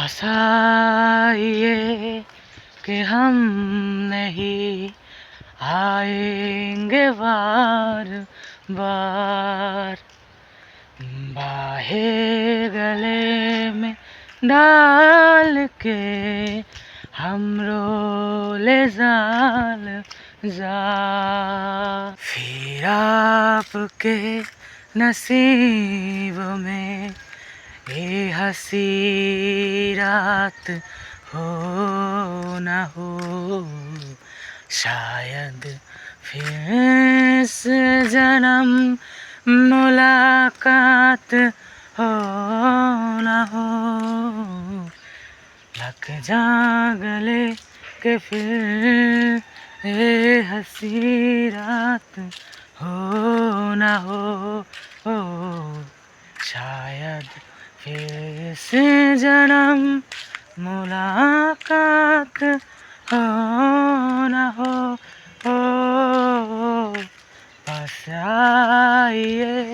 पास आइए कि हम नहीं आएंगे बार बार, बाहे गले में डाल के हम रोले जाल जार। फिर आपके नसीब में ये हंसी रात हो न हो, शायद फिर इस जन्म मुलाकात हो न हो। लग जा गले के फिर ये हंसी रात हो न हो, शायद फिर इस जन्म मुलाकात हो न हो। पास आइए